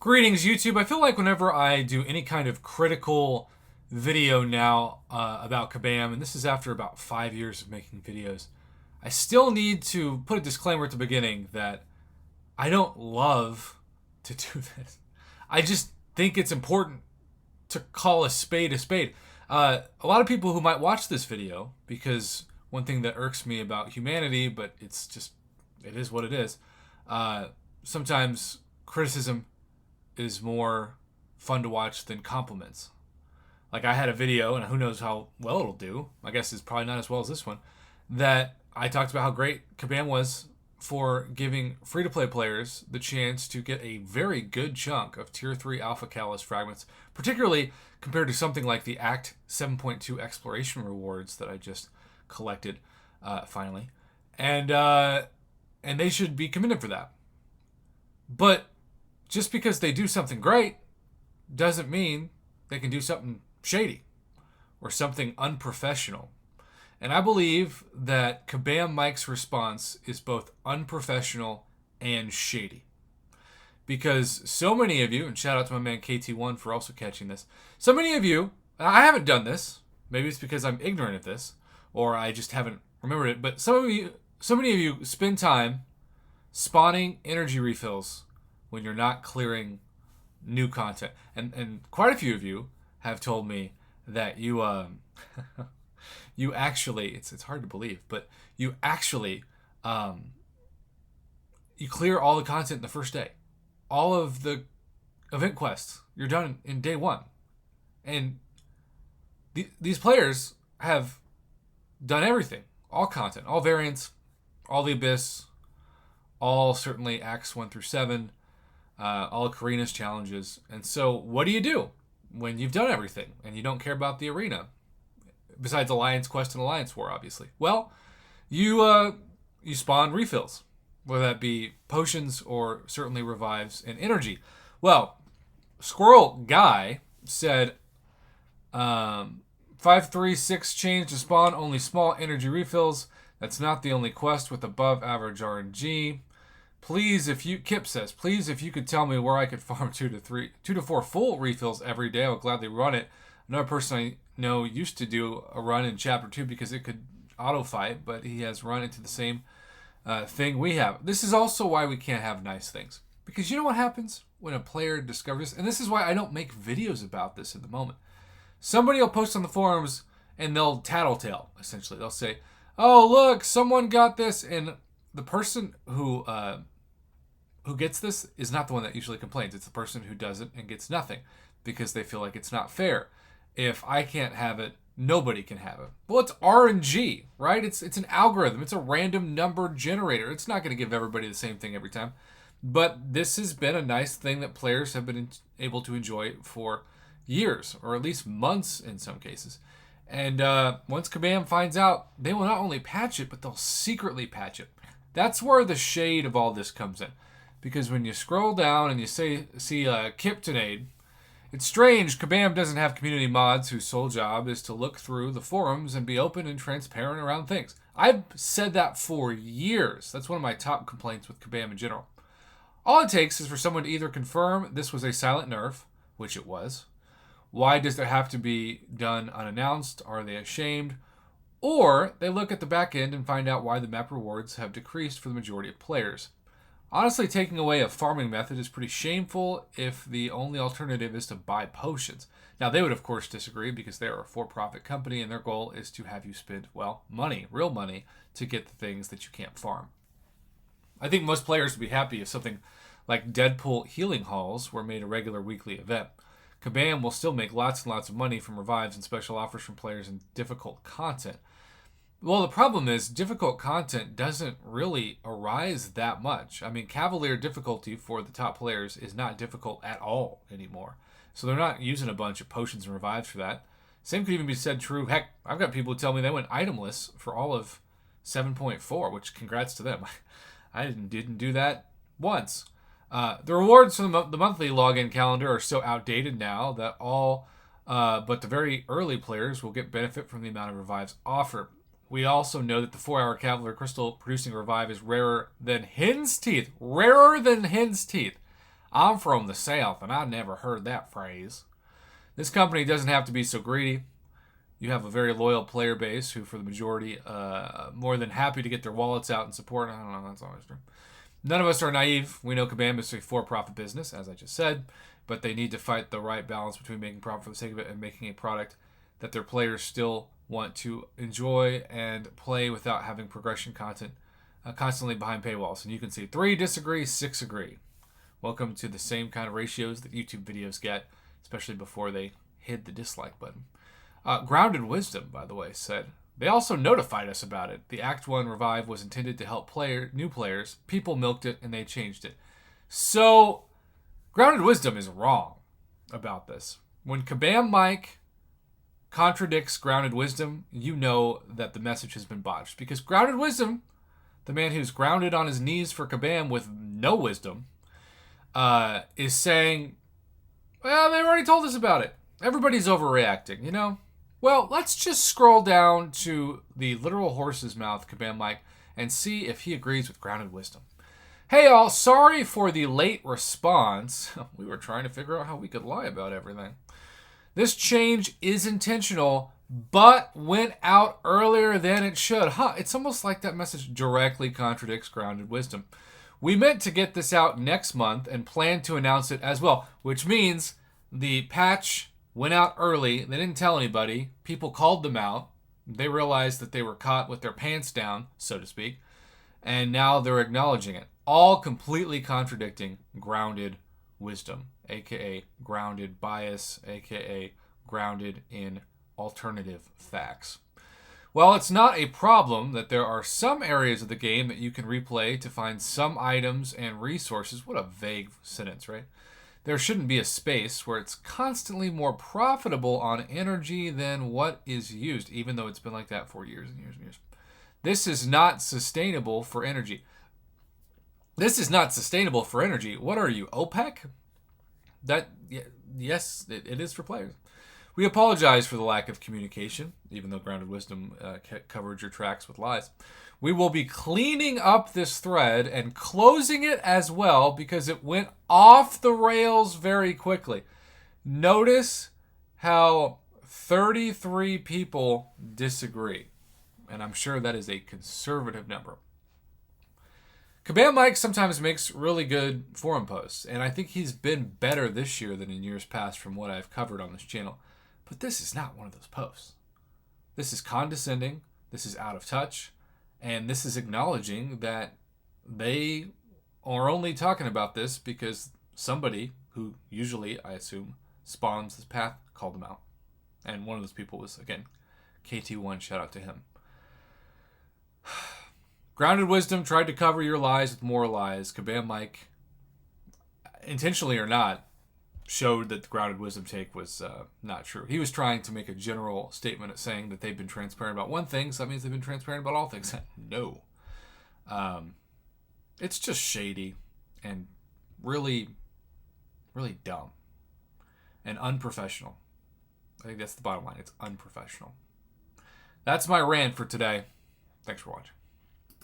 Greetings, YouTube. I feel like whenever I do any kind of critical video now about Kabam, and this is after about 5 years of making videos, I still need to put a disclaimer at the beginning that I don't love to do this. I just think it's important to call a spade a spade. A lot of people who might watch this video, because one thing that irks me about humanity, but it is what it is, sometimes criticism is more fun to watch than compliments. Like I had a video, and who knows how well it'll do, I guess it's probably not as well as this one, that I talked about how great Kabam was for giving free-to-play players the chance to get a very good chunk of Tier 3 Alpha Catalyst fragments, particularly compared to something like the Act 7.2 exploration rewards that I just collected finally. And they should be commended for that. But just because they do something great doesn't mean they can do something shady or something unprofessional. And I believe that Kabam Miike's response is both unprofessional and shady. Because so many of you, and shout out to my man KT1 for also catching this, so many of you, I haven't done this, maybe it's because I'm ignorant of this, or I just haven't remembered it, but so many of you spend time spawning energy refills when you're not clearing new content. And quite a few of you have told me that you you actually, it's hard to believe, but you actually you clear all the content in the first day. All of the event quests, you're done in day one. And these players have done everything. All content, all variants, all the Abyss, all certainly Acts 1 through 7, all of Karina's challenges. And so what do you do when you've done everything and you don't care about the arena? Besides Alliance Quest and Alliance War, obviously. Well, you spawn refills, whether that be potions or certainly revives and energy. Well, Squirrel Guy said 536 change to spawn only small energy refills. That's not the only quest with above average RNG. Please, Kip says, please, if you could tell me where I could farm 2 to 4 full refills every day, I would gladly run it. Another person I know used to do a run in Chapter 2 because it could auto-fight, but he has run into the same thing we have. This is also why we can't have nice things. Because you know what happens when a player discovers, and this is why I don't make videos about this at the moment. Somebody will post on the forums and they'll tattletale, essentially. They'll say, oh, look, someone got this, and the person who gets this is not the one that usually complains. It's the person who does it and gets nothing because they feel like it's not fair. If I can't have it, nobody can have it. Well, it's RNG, right? It's an algorithm. It's a random number generator. It's not going to give everybody the same thing every time. But this has been a nice thing that players have been able to enjoy for years, or at least months in some cases. And once Kabam finds out, they will not only patch it, but they'll secretly patch it. That's where the shade of all this comes in. Because when you scroll down and you see Kiptonade, it's strange Kabam doesn't have community mods whose sole job is to look through the forums and be open and transparent around things. I've said that for years. That's one of my top complaints with Kabam in general. All it takes is for someone to either confirm this was a silent nerf, which it was. Why does it have to be done unannounced? Are they ashamed? Or they look at the back end and find out why the map rewards have decreased for the majority of players. Honestly, taking away a farming method is pretty shameful if the only alternative is to buy potions. Now, they would, of course, disagree because they are a for-profit company and their goal is to have you spend, well, money, real money, to get the things that you can't farm. I think most players would be happy if something like Deadpool healing halls were made a regular weekly event. Kabam will still make lots and lots of money from revives and special offers from players in difficult content. Well, the problem is difficult content doesn't really arise that much. I mean, Cavalier difficulty for the top players is not difficult at all anymore. So they're not using a bunch of potions and revives for that. Same could even be said true. Heck, I've got people who tell me they went itemless for all of 7.4, which congrats to them. I didn't do that once. The rewards from the monthly login calendar are so outdated now that all but the very early players will get benefit from the amount of revives offered. We also know that the 4-hour Cavalier Crystal producing revive is rarer than hen's teeth. Rarer than hen's teeth. I'm from the South, and I never heard that phrase. This company doesn't have to be so greedy. You have a very loyal player base who, for the majority, more than happy to get their wallets out and support. I don't know, that's always true. None of us are naive. We know Kabam is a for-profit business, as I just said, but they need to fight the right balance between making profit for the sake of it and making a product that their players still want to enjoy and play without having progression content constantly behind paywalls. And you can see 3 disagree, 6 agree. Welcome to the same kind of ratios that YouTube videos get, especially before they hit the dislike button. Grounded Wisdom, by the way, said, they also notified us about it. The Act 1 revive was intended to help new players. People milked it and they changed it. So, Grounded Wisdom is wrong about this. When Kabam Miike contradicts Grounded Wisdom, you know that the message has been botched. Because Grounded Wisdom, the man who's grounded on his knees for Kabam with no wisdom, is saying, well, they already told us about it. Everybody's overreacting, you know? Well, let's just scroll down to the literal horse's mouth, Kabam Miike, and see if he agrees with Grounded Wisdom. Hey, all, sorry for the late response. We were trying to figure out how we could lie about everything. This change is intentional, but went out earlier than it should. It's almost like that message directly contradicts Grounded Wisdom. We meant to get this out next month and plan to announce it as well, which means the patch went out early. They didn't tell anybody. People called them out. They realized that they were caught with their pants down, so to speak, and now they're acknowledging it. All completely contradicting Grounded Wisdom, aka grounded bias, aka grounded in alternative facts. While it's not a problem that there are some areas of the game that you can replay to find some items and resources, what a vague sentence, right? There shouldn't be a space where it's constantly more profitable on energy than what is used, even though it's been like that for years and years and years. This is not sustainable for energy. This is not sustainable for energy. What are you, OPEC? Yes, it is for players. We apologize for the lack of communication, even though Grounded Wisdom covered your tracks with lies. We will be cleaning up this thread and closing it as well because it went off the rails very quickly. Notice how 33 people disagree, and I'm sure that is a conservative number. Kabam Miike sometimes makes really good forum posts, and I think he's been better this year than in years past from what I've covered on this channel. But this is not one of those posts. This is condescending, this is out of touch, and this is acknowledging that they are only talking about this because somebody, who usually, I assume, spawns this path, called them out. And one of those people was, again, KT1, shout out to him. Grounded Wisdom tried to cover your lies with more lies. Kabam Miike, intentionally or not, showed that the Grounded Wisdom take was not true. He was trying to make a general statement saying that they've been transparent about one thing, so that means they've been transparent about all things. No. It's just shady and really, really dumb and unprofessional. I think that's the bottom line. It's unprofessional. That's my rant for today. Thanks for watching.